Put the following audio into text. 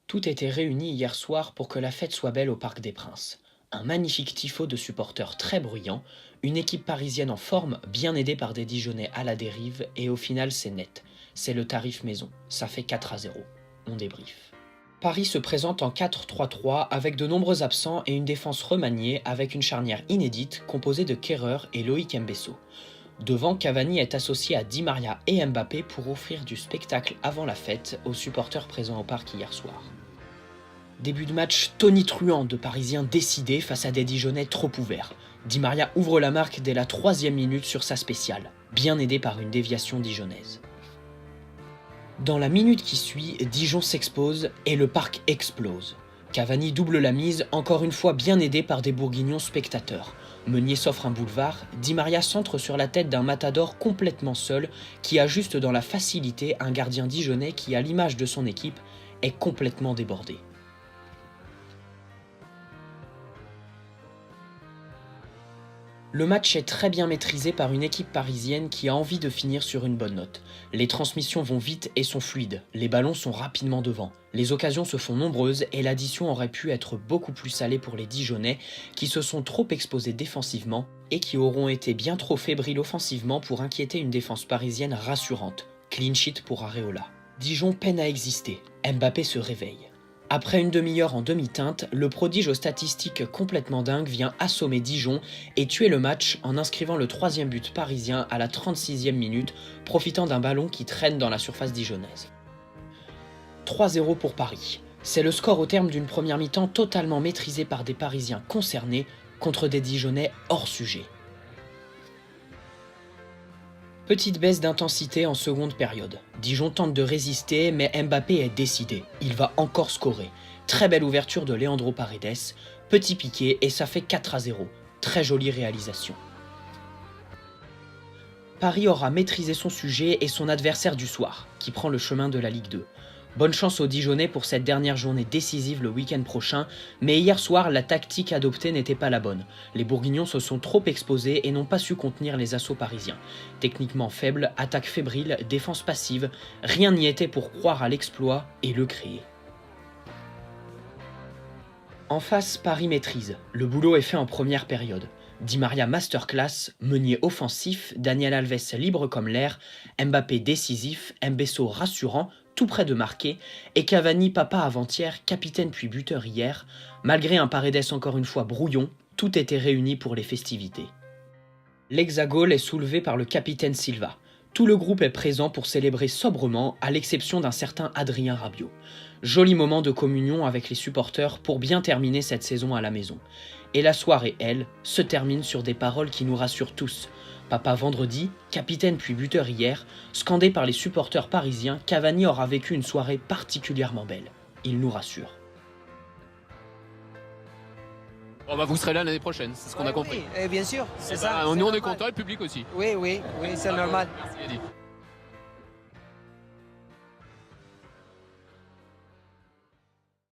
Tout était réuni hier soir pour que la fête soit belle au Parc des Princes. Un magnifique tifo de supporters très bruyants, une équipe parisienne en forme, bien aidée par des Dijonnais à la dérive, et au final c'est net. C'est le tarif maison, ça fait 4-0. On débrief. Paris se présente en 4-3-3 avec de nombreux absents et une défense remaniée avec une charnière inédite composée de Kehrer et Loïc Mbesso. Devant, Cavani est associé à Di Maria et Mbappé pour offrir du spectacle avant la fête aux supporters présents au parc hier soir. Début de match tonitruant de Parisiens décidés face à des Dijonnais trop ouverts. Di Maria ouvre la marque dès la 3e minute sur sa spéciale, bien aidé par une déviation dijonnaise. Dans la minute qui suit, Dijon s'expose et le parc explose. Cavani double la mise, encore une fois bien aidé par des bourguignons spectateurs. Meunier s'offre un boulevard, Di Maria centre sur la tête d'un matador complètement seul qui ajuste dans la facilité un gardien dijonnais qui, à l'image de son équipe, est complètement débordé. Le match est très bien maîtrisé par une équipe parisienne qui a envie de finir sur une bonne note. Les transmissions vont vite et sont fluides, les ballons sont rapidement devant. Les occasions se font nombreuses et l'addition aurait pu être beaucoup plus salée pour les Dijonnais qui se sont trop exposés défensivement et qui auront été bien trop fébriles offensivement pour inquiéter une défense parisienne rassurante. Clean sheet pour Areola. Dijon peine à exister, Mbappé se réveille. Après une demi-heure en demi-teinte, le prodige aux statistiques complètement dingues vient assommer Dijon et tuer le match en inscrivant le 3e but parisien à la 36e minute, profitant d'un ballon qui traîne dans la surface dijonnaise. 3-0 pour Paris. C'est le score au terme d'une première mi-temps totalement maîtrisée par des Parisiens concernés contre des Dijonnais hors sujet. Petite baisse d'intensité en seconde période. Dijon tente de résister, mais Mbappé est décidé. Il va encore scorer. Très belle ouverture de Leandro Paredes, petit piqué et ça fait 4-0. Très jolie réalisation. Paris aura maîtrisé son sujet et son adversaire du soir, qui prend le chemin de la Ligue 2. Bonne chance aux Dijonnais pour cette dernière journée décisive le week-end prochain, mais hier soir, la tactique adoptée n'était pas la bonne. Les Bourguignons se sont trop exposés et n'ont pas su contenir les assauts parisiens. Techniquement faible, attaque fébrile, défense passive, rien n'y était pour croire à l'exploit et le créer. En face, Paris maîtrise. Le boulot est fait en première période. Di Maria masterclass, Meunier offensif, Daniel Alves libre comme l'air, Mbappé décisif, Mbesso rassurant, tout près de marquer, et Cavani papa avant-hier, capitaine puis buteur hier. Malgré un Paredes encore une fois brouillon, tout était réuni pour les festivités. L'hexagone est soulevé par le capitaine Silva. Tout le groupe est présent pour célébrer sobrement, à l'exception d'un certain Adrien Rabiot. Joli moment de communion avec les supporters pour bien terminer cette saison à la maison. Et la soirée, elle, se termine sur des paroles qui nous rassurent tous. Papa vendredi, capitaine puis buteur hier, scandé par les supporters parisiens, Cavani aura vécu une soirée particulièrement belle. Il nous rassure. Bon bah vous serez là l'année prochaine, c'est ce qu'on a compris. Oui, bien sûr, c'est Et ça. nous on est normal. contents, le public aussi. Oui, c'est normal. Merci Eddy.